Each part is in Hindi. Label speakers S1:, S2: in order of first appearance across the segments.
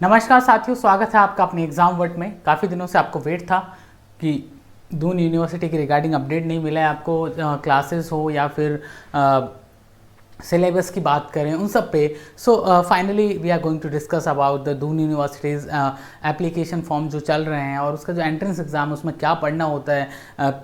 S1: नमस्कार साथियों, स्वागत है आपका अपने एग्जाम वर्ड में। काफ़ी दिनों से आपको वेट था कि दून यूनिवर्सिटी की रिगार्डिंग अपडेट नहीं मिला है आपको, क्लासेस हो या फिर सिलेबस की बात करें उन सब पे। So finally we are going to discuss about the Doon university's application form जो चल रहे हैं और उसका जो एंट्रेंस एग्जाम है उसमें क्या पढ़ना होता है,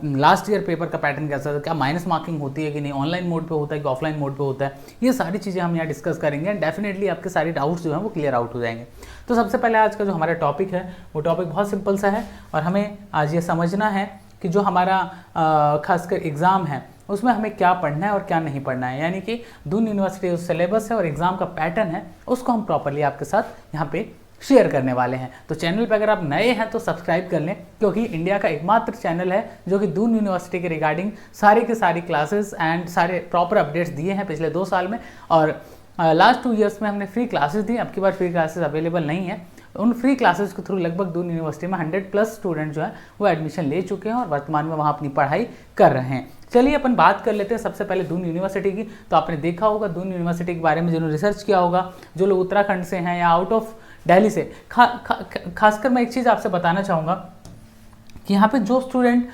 S1: लास्ट ईयर पेपर का पैटर्न कैसा था, क्या माइनस मार्किंग होती है कि नहीं, ऑनलाइन मोड पे होता है कि ऑफलाइन मोड पे होता है, ये सारी चीज़ें हम यहाँ डिस्कस करेंगे एंड डेफिनेटली आपके सारे डाउट्स जो हैं वो क्लियर आउट हो जाएंगे। तो सबसे पहले आज का जो हमारा टॉपिक है वो टॉपिक बहुत सिंपल सा है और हमें आज ये समझना है कि जो हमारा खासकर एग्ज़ाम है उसमें हमें क्या पढ़ना है और क्या नहीं पढ़ना है, यानी कि दून यूनिवर्सिटी जो सिलेबस है और एग्ज़ाम का पैटर्न है उसको हम प्रॉपरली आपके साथ यहाँ पे शेयर करने वाले हैं। तो चैनल पे अगर आप नए हैं तो सब्सक्राइब कर लें, क्योंकि इंडिया का एकमात्र चैनल है जो कि दून यूनिवर्सिटी के रिगार्डिंग सारी की सारी क्लासेस एंड सारे प्रॉपर अपडेट्स दिए हैं पिछले 2 साल में। और लास्ट 2 ईयर्स में हमने फ्री क्लासेस दी, अब की बार फ्री क्लासेस अवेलेबल नहीं है। उन फ्री क्लासेस के थ्रू लगभग दून यूनिवर्सिटी में 100+ स्टूडेंट जो है वो एडमिशन ले चुके हैं और वर्तमान में वहाँ अपनी पढ़ाई कर रहे हैं। चलिए अपन बात कर लेते हैं सबसे पहले दून यूनिवर्सिटी की। तो आपने देखा होगा दून यूनिवर्सिटी के बारे में जिन्होंने रिसर्च किया होगा, जो लोग उत्तराखंड से हैं या आउट ऑफ दिल्ली से, खासकर मैं एक चीज़ आपसे बताना चाहूँगा कि यहाँ पे जो स्टूडेंट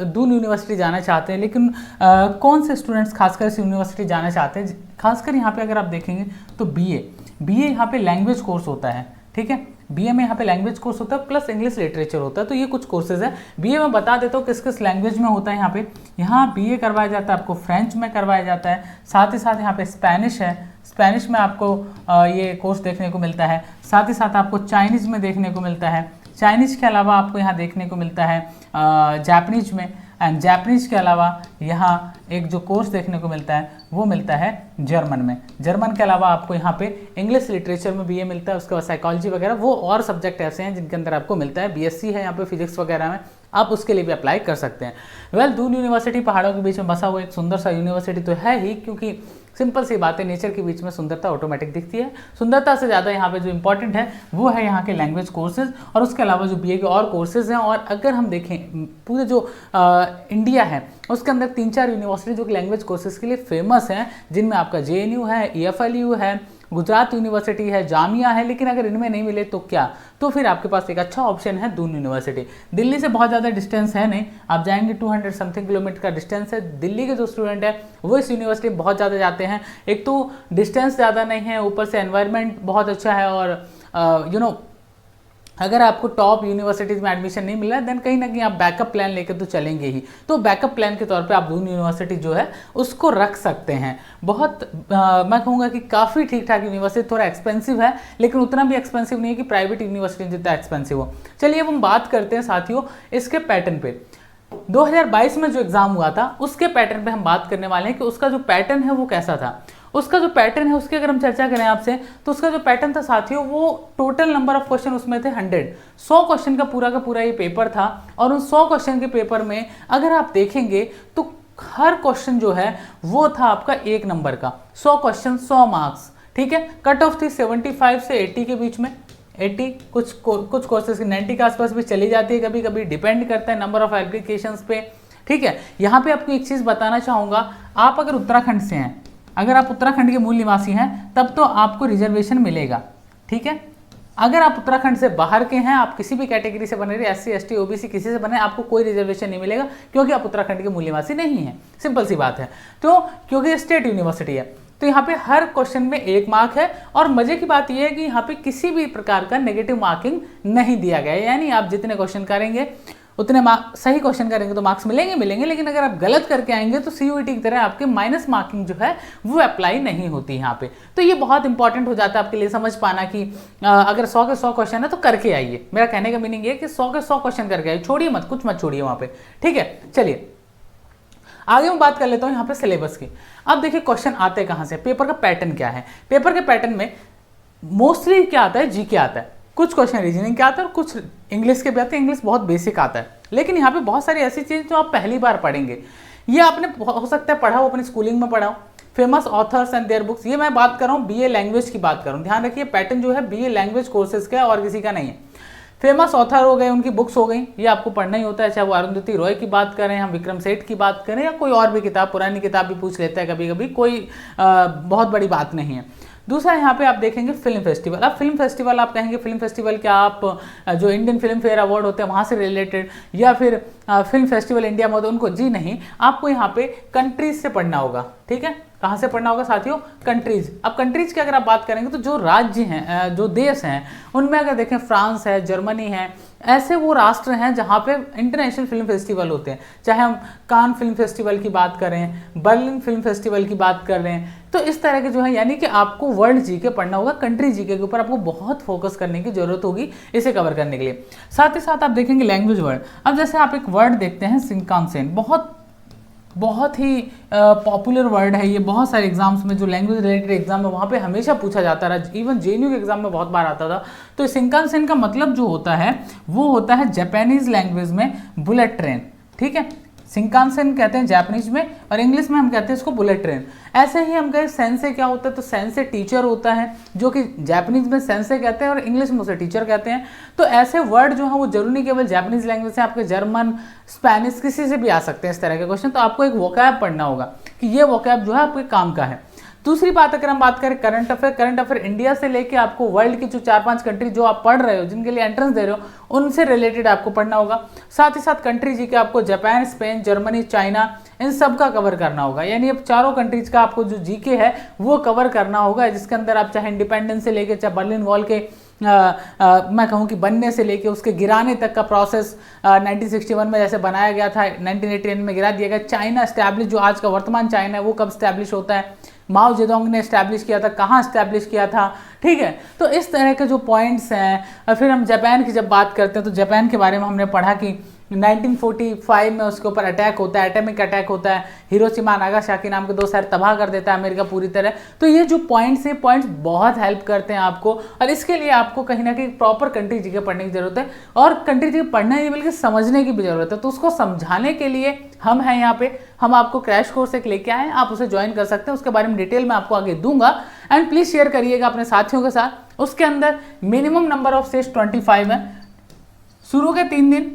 S1: दून यूनिवर्सिटी जाना चाहते हैं, लेकिन कौन से स्टूडेंट्स खासकर इस यूनिवर्सिटी जाना चाहते हैं, खासकर यहाँ पे अगर आप देखेंगे तो बीए यहाँ पे लैंग्वेज कोर्स होता है, ठीक है। बीए में यहाँ पे लैंग्वेज कोर्स होता है प्लस इंग्लिश लिटरेचर होता है। तो ये कुछ कोर्सेज है। बीए में बता देता हूँ किस किस लैंग्वेज में होता है। यहाँ बीए करवाया जाता है, आपको फ्रेंच में करवाया जाता है, साथ ही साथ यहाँ पे स्पेनिश है, स्पेनिश में आपको ये कोर्स देखने को मिलता है, साथ ही साथ आपको चाइनीज़ में देखने को मिलता है, चाइनीज़ के अलावा आपको यहाँ देखने को मिलता है जापानीज में, एंड जापानीज़ के अलावा यहाँ एक जो कोर्स देखने को मिलता है वो मिलता है जर्मन में। जर्मन के अलावा आपको यहाँ पे इंग्लिश लिटरेचर में बीए मिलता है, उसके बाद साइकोलॉजी वगैरह वो और सब्जेक्ट ऐसे हैं जिनके अंदर आपको मिलता है। बीएससी है यहाँ पे फिजिक्स वगैरह में, आप उसके लिए भी अप्लाई कर सकते हैं। दून यूनिवर्सिटी पहाड़ों के बीच में बसा हुआ एक सुंदर सा यूनिवर्सिटी तो है ही, क्योंकि सिंपल सी बात है, नेचर के बीच में सुंदरता ऑटोमेटिक दिखती है। सुंदरता से ज़्यादा यहाँ पे जो इंपॉर्टेंट है वो है यहाँ के लैंग्वेज कोर्सेज और उसके अलावा जो बीए के और कोर्सेज हैं। और अगर हम देखें पूरे जो इंडिया है उसके अंदर 3-4 यूनिवर्सिटी जो कि लैंग्वेज कोर्सेज के लिए फेमस हैं, जिनमें आपका JNU है, EFLU है, गुजरात यूनिवर्सिटी है, जामिया है। लेकिन अगर इनमें नहीं मिले तो क्या, तो फिर आपके पास एक अच्छा ऑप्शन है दून यूनिवर्सिटी। दिल्ली से बहुत ज़्यादा डिस्टेंस है नहीं, आप जाएंगे 200 समथिंग किलोमीटर का डिस्टेंस है। दिल्ली के जो स्टूडेंट है वो इस यूनिवर्सिटी में बहुत ज़्यादा जाते हैं। एक तो डिस्टेंस ज़्यादा नहीं है, ऊपर से एनवायरनमेंट बहुत अच्छा है और अगर आपको टॉप यूनिवर्सिटीज़ में एडमिशन नहीं मिला देन कहीं ना कहीं आप बैकअप प्लान लेकर तो चलेंगे ही। तो बैकअप प्लान के तौर पे आप दून यूनिवर्सिटी जो है उसको रख सकते हैं। बहुत मैं कहूँगा कि काफ़ी ठीक ठाक यूनिवर्सिटी, थोड़ा एक्सपेंसिव है लेकिन उतना भी एक्सपेंसिव नहीं है कि प्राइवेट यूनिवर्सिटी जितना एक्सपेंसिव हो। चलिए अब हम बात करते हैं साथियों इसके पैटर्न पे। 2022 में जो एग्ज़ाम हुआ था उसके पैटर्न पे हम बात करने वाले हैं कि उसका जो पैटर्न है वो कैसा था। उसका जो पैटर्न है उसकी अगर हम चर्चा करें आपसे, तो उसका जो पैटर्न था साथियों, वो टोटल नंबर ऑफ क्वेश्चन उसमें थे 100 क्वेश्चन का पूरा ये पेपर था। और उन 100 क्वेश्चन के पेपर में अगर आप देखेंगे तो हर क्वेश्चन जो है वो था आपका 1 नंबर का। 100 क्वेश्चन 100 मार्क्स, ठीक है। कट ऑफ थी 75 से 80 के बीच में। 80 कुछ कोर्सेज 90 के आसपास भी चली जाती है, कभी कभी डिपेंड करता है नंबर ऑफ एप्लीकेशंस पे, ठीक है। यहाँ पे आपको एक चीज़ बताना चाहूँगा, आप अगर उत्तराखंड से हैं, अगर आप उत्तराखंड के मूल निवासी हैं तब तो आपको रिजर्वेशन मिलेगा, ठीक है। अगर आप उत्तराखंड से बाहर के हैं, आप किसी भी कैटेगरी से बने रहे, SC ST OBC किसी से बने, आपको कोई रिजर्वेशन नहीं मिलेगा क्योंकि आप उत्तराखंड के मूल निवासी नहीं हैं। सिंपल सी बात है। तो क्योंकि स्टेट यूनिवर्सिटी है तो यहाँ पे हर क्वेश्चन में 1 मार्क है। और मजे की बात यह है कि यहाँ पे किसी भी प्रकार का नेगेटिव मार्किंग नहीं दिया गया है, यानी आप जितने क्वेश्चन करेंगे उतने सही क्वेश्चन करेंगे तो मार्क्स मिलेंगे, लेकिन अगर आप गलत करके आएंगे तो CUET की तरह आपके माइनस मार्किंग जो है वो अप्लाई नहीं होती यहाँ पे। तो ये बहुत इंपॉर्टेंट हो जाता है आपके लिए समझ पाना कि अगर 100 के 100 क्वेश्चन है तो करके आइए। मेरा कहने का मीनिंग ये है कि 100 के 100 क्वेश्चन करके आइए, छोड़िए मत, कुछ मत छोड़िए वहाँ पे, ठीक है। चलिए आगे मैं बात कर लेता हूँ यहाँ पे सिलेबस की। अब देखिए क्वेश्चन आते कहाँ से, पेपर का पैटर्न क्या है। पेपर के पैटर्न में मोस्टली क्या आता है, GK आता है, कुछ क्वेश्चन रीजनिंग के आता है और कुछ इंग्लिश के भी आते हैं। इंग्लिश बहुत बेसिक आता है, लेकिन यहाँ पे बहुत सारी ऐसी चीज़ जो आप पहली बार पढ़ेंगे। ये आपने हो सकता है पढ़ा हो, अपनी स्कूलिंग में पढ़ा हो, famous authors and their books. ये मैं बात कर रहा हूँ BA लैंग्वेज की बात कर रहा हूँ। ध्यान रखिए पैटर्न जो है BA लैंग्वेज कोर्सेज का और किसी का नहीं है। फेमस ऑथर हो गए, उनकी बुक्स हो गई, ये आपको पढ़ना ही होता है, चाहे वो अरुंधति रॉय की बात करें, हम विक्रम सेठ की बात करें या कोई और भी किताब, पुरानी किताब भी पूछ लेता है कभी कभी, कोई बहुत बड़ी बात नहीं है। दूसरा यहाँ पे आप देखेंगे फिल्म फेस्टिवल। अब फिल्म फेस्टिवल आप कहेंगे फिल्म फेस्टिवल क्या आप जो इंडियन फिल्म फेयर अवार्ड होते हैं वहाँ से रिलेटेड, या फिर फिल्म फेस्टिवल इंडिया में होते हैं उनको? जी नहीं, आपको यहाँ पे कंट्रीज से पढ़ना होगा। ठीक है, कहाँ से पढ़ना होगा साथियों? कंट्रीज। अब कंट्रीज की अगर आप बात करेंगे तो जो राज्य हैं, जो देश हैं, उनमें अगर देखें फ्रांस है, जर्मनी है, ऐसे वो राष्ट्र हैं जहाँ पे इंटरनेशनल फिल्म फेस्टिवल होते हैं। चाहे हम कान फिल्म फेस्टिवल की बात करें, बर्लिन फिल्म फेस्टिवल की बात कर रहे हैं, तो इस तरह के जो है, यानी कि आपको वर्ल्ड जीके पढ़ना होगा, कंट्री जीके के ऊपर आपको बहुत फोकस करने की जरूरत होगी इसे कवर करने के लिए। साथ ही साथ आप देखेंगे लैंग्वेज वर्ड। अब जैसे आप एक वर्ड देखते हैं शिंकानसेन, बहुत ही पॉपुलर वर्ड है ये, बहुत सारे एग्जाम्स में जो लैंग्वेज रिलेटेड एग्जाम है वहाँ पे हमेशा पूछा जाता रहा, इवन जेएनयू के एग्जाम में बहुत बार आता था। तो शिंकानसेन का मतलब जो होता है वो होता है जापानीज लैंग्वेज में बुलेट ट्रेन। ठीक है, शिंकानसेन कहते हैं जापानीज में, और इंग्लिश में हम कहते हैं इसको बुलेट ट्रेन। ऐसे ही हम कहें सेंसे क्या होता है, तो सेंसे टीचर होता है, जो कि जापानीज में सेंसे कहते हैं और इंग्लिश में उसे टीचर कहते हैं। तो ऐसे वर्ड जो है वो जरूरी नहीं केवल जापानीज लैंग्वेज से, आपके जर्मन, स्पेनिश, किसी से भी आ सकते हैं इस तरह के क्वेश्चन। तो आपको एक वोकैब पढ़ना होगा कि ये वोकैब जो है आपके काम का है। दूसरी बात अगर हम बात करें करंट अफेयर इंडिया से लेके आपको वर्ल्ड की जो 4-5 कंट्री जो आप पढ़ रहे हो, जिनके लिए एंट्रेंस दे रहे हो, उनसे रिलेटेड आपको पढ़ना होगा। साथ ही साथ कंट्री जी के आपको जापान, स्पेन, जर्मनी, चाइना, इन सब का कवर करना होगा। यानी अब चारों कंट्रीज का आपको जो जीके है वो कवर करना होगा, जिसके अंदर आप चाहे इंडिपेंडेंस से लेके, चाहे बर्लिन वॉल के मैं कहूँ कि बनने से लेके उसके गिराने तक का प्रोसेस 1961 में जैसे बनाया गया था, 1989 में गिरा दिया गया। चाइना स्टैब्लिश, जो आज का वर्तमान चाइना है, वो कब स्टैब्लिश होता है, माओ जेडोंग ने स्टैब्लिश किया था, कहाँ स्टैब्लिश किया था। ठीक है, तो इस तरह के जो पॉइंट्स हैं। और फिर हम जापान की जब बात करते हैं तो जापान के बारे में हमने पढ़ा कि 1945 में उसके ऊपर अटैक होता है, एटॉमिक अटैक होता है, हिरोशिमा नागासाकी नाम के 2 शहर तबाह कर देता है अमेरिका पूरी तरह। तो ये जो पॉइंट्स हैं, पॉइंट्स बहुत हेल्प करते हैं आपको, और इसके लिए आपको कहीं ना कहीं प्रॉपर कंट्री जीके पढ़ने की जरूरत है, और कंट्री जीके पढ़ना ही बल्कि समझने की भी जरूरत है। तो उसको समझाने के लिए हम हैं यहाँ पे, हम आपको क्रैश कोर्स एक लेके आए हैं, आप उसे ज्वाइन कर सकते हैं। उसके बारे में डिटेल में आपको आगे दूंगा, एंड प्लीज शेयर करिएगा अपने साथियों के साथ। उसके अंदर मिनिमम नंबर ऑफ स्टेज 25 है। शुरू के 3 दिन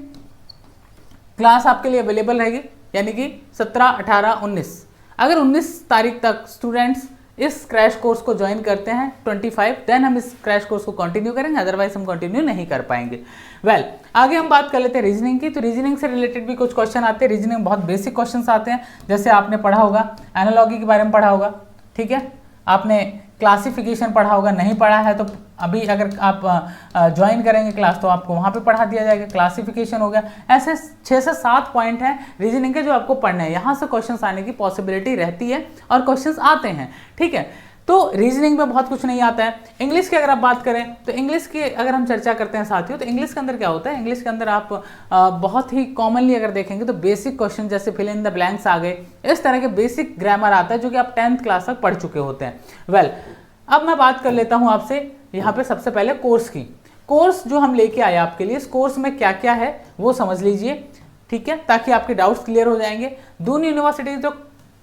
S1: क्लास आपके लिए अवेलेबल रहेगी, यानी कि 17, 18, 19। अगर 19 तारीख तक स्टूडेंट्स इस क्रैश कोर्स को ज्वाइन करते हैं 25, देन हम इस क्रैश कोर्स को कंटिन्यू करेंगे, अदरवाइज हम कंटिन्यू नहीं कर पाएंगे। वेल, आगे हम बात कर लेते हैं रीजनिंग की। तो रीजनिंग से रिलेटेड भी कुछ क्वेश्चन आते हैं। रीजनिंग में बहुत बेसिक क्वेश्चन आते हैं, जैसे आपने पढ़ा होगा एनालॉगी के बारे में पढ़ा होगा। ठीक है, आपने क्लासिफिकेशन पढ़ा होगा, नहीं पढ़ा है तो अभी अगर आप ज्वाइन करेंगे क्लास तो आपको वहाँ पे पढ़ा दिया जाएगा। क्लासिफिकेशन हो गया। ऐसे 6 से 7 पॉइंट हैं रीजनिंग के जो आपको पढ़ना है, यहाँ से क्वेश्चंस आने की पॉसिबिलिटी रहती है और क्वेश्चंस आते हैं। ठीक है, तो रीजनिंग में बहुत कुछ नहीं आता है। इंग्लिश की अगर आप बात करें तो इंग्लिश की अगर हम चर्चा करते हैं साथियों, तो इंग्लिश के अंदर क्या होता है, इंग्लिश के अंदर आप बहुत ही कॉमनली अगर देखेंगे तो बेसिक क्वेश्चन जैसे फिल इन द ब्लैंक्स आ गए, इस तरह के बेसिक ग्रामर आता है जो कि आप 10th क्लास तक पढ़ चुके होते हैं। वेल, अब मैं बात कर लेता हूं आपसे यहाँ पे सबसे पहले कोर्स की। कोर्स जो हम लेके आए आपके लिए, इस कोर्स में क्या क्या है वो समझ लीजिए। ठीक है, ताकि आपके डाउट्स क्लियर हो जाएंगे। दून यूनिवर्सिटी जो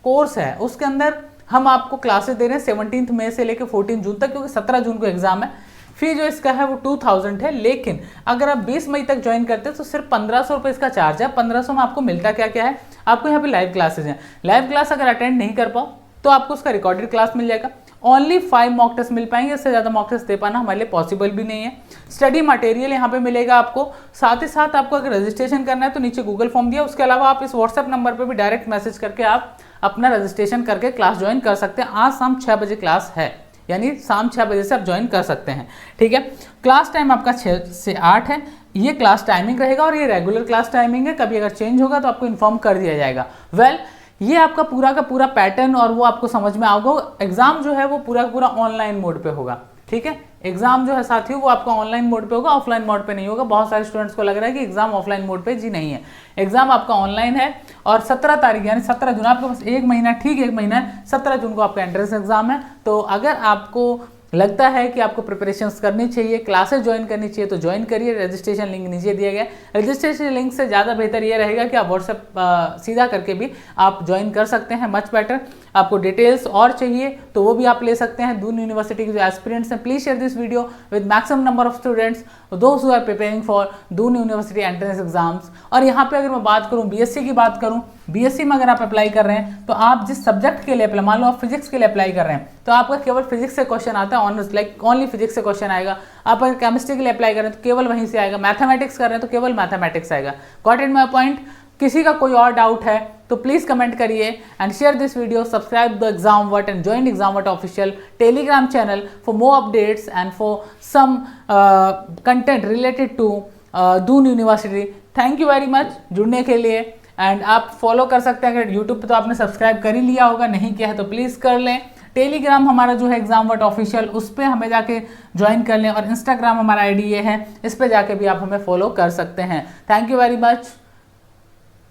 S1: कोर्स है उसके अंदर हम आपको क्लासेस दे रहे हैं 17 मई से लेकर 14 जून तक, क्योंकि 17 जून को एग्जाम है। फी जो इसका है वो 2000 है, लेकिन अगर आप 20 मई तक ज्वाइन करते हैं तो सिर्फ 1500 रुपये इसका चार्ज है। 1500 में आपको मिलता क्या क्या है, आपको यहाँ पे लाइव क्लासेज हैं। लाइव क्लास अगर अटेंड नहीं कर पाओ तो आपको उसका रिकॉर्डेड क्लास मिल जाएगा। ओनली 5 मॉक टेस्ट मिल पाएंगे, इससे ज़्यादा मॉक टेस्ट दे पाना हमारे लिए पॉसिबल भी नहीं है। स्टडी मटेरियल यहाँ पे मिलेगा आपको। साथ ही साथ आपको अगर रजिस्ट्रेशन करना है तो नीचे गूगल फॉर्म दिया, उसके अलावा आप इस व्हाट्सएप नंबर पर भी डायरेक्ट मैसेज करके आप अपना रजिस्ट्रेशन करके क्लास ज्वाइन कर सकते हैं। आज शाम 6 बजे क्लास है, यानी शाम 6 बजे से आप ज्वाइन कर सकते हैं। ठीक है, क्लास टाइम आपका 6 से 8 है, ये क्लास टाइमिंग रहेगा और ये रेगुलर क्लास टाइमिंग है। कभी अगर चेंज होगा तो आपको इन्फॉर्म कर दिया जाएगा। वेल, ये आपका पूरा का पूरा पैटर्न और वो आपको समझ में आओगे। एग्जाम जो है वो पूरा का पूरा ऑनलाइन मोड पे होगा। ठीक है, एग्जाम जो है साथियों वो आपका ऑनलाइन मोड पे होगा, ऑफलाइन मोड पे नहीं होगा। बहुत सारे स्टूडेंट्स को लग रहा है कि एग्जाम ऑफलाइन मोड पे, जी नहीं है, एग्जाम आपका ऑनलाइन है। और 17 तारीख यानी 17 जून, आपके पास 1 महीना, ठीक 1 महीना है, 17 जून को आपका एंट्रेंस एग्जाम है। तो अगर आपको लगता है कि आपको प्रिपरेशंस करनी चाहिए, क्लासेस ज्वाइन करनी चाहिए, तो ज्वाइन करिए। रजिस्ट्रेशन लिंक नीचे दिया गया है। रजिस्ट्रेशन लिंक से ज़्यादा बेहतर ये रहेगा कि आप व्हाट्सएप सीधा करके भी आप ज्वाइन कर सकते हैं, मच बेटर। आपको डिटेल्स और चाहिए तो वो भी आप ले सकते हैं। दून यूनिवर्सिटी के जो एस्पिरेंट्स हैं, please share this video with maximum number of students those who are preparing for Doon university entrance exams. और यहाँ पे अगर मैं बात करूँ बीएससी की बात करूँ, बीएससी में अगर आप अप्लाई कर रहे हैं तो आप जिस सब्जेक्ट के लिए अप्लाई, मान लो आप फिजिक्स के लिए अप्लाई कर रहे हैं तो आपका केवल फिजिक्स से क्वेश्चन आता है, ऑनर्स लाइक ओनली फिजिक्स से क्वेश्चन आएगा। आप अगर केमिस्ट्री के लिए अप्लाई कर रहे हैं तो केवल वहीं से आएगा, मैथमेटिक्स कर रहे हैं तो केवल मैथमेटिक्स आएगा। Got it my point? किसी का कोई और डाउट है तो प्लीज कमेंट करिए and share this video, subscribe the एग्जामवट एंड ज्वाइन एग्जामवट official Telegram channel for more updates and for some content related to Doon University. Thank you very much जुड़ने के लिए। एंड आप फॉलो कर सकते हैं, अगर यूट्यूब पे तो आपने सब्सक्राइब कर ही लिया होगा, नहीं किया है तो प्लीज़ कर लें। टेलीग्राम हमारा जो है एग्जामवट ऑफिशियल, उस पर हमें जाके ज्वाइन कर लें। और इंस्टाग्राम हमारा आईडी ये है, इस पर जाके भी आप हमें फॉलो कर सकते हैं। Thank you very much.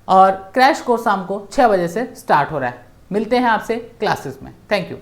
S1: और क्रैश कोर्स शाम को 6 बजे से स्टार्ट हो रहा है। मिलते हैं आपसे क्लासेस में। Thank you.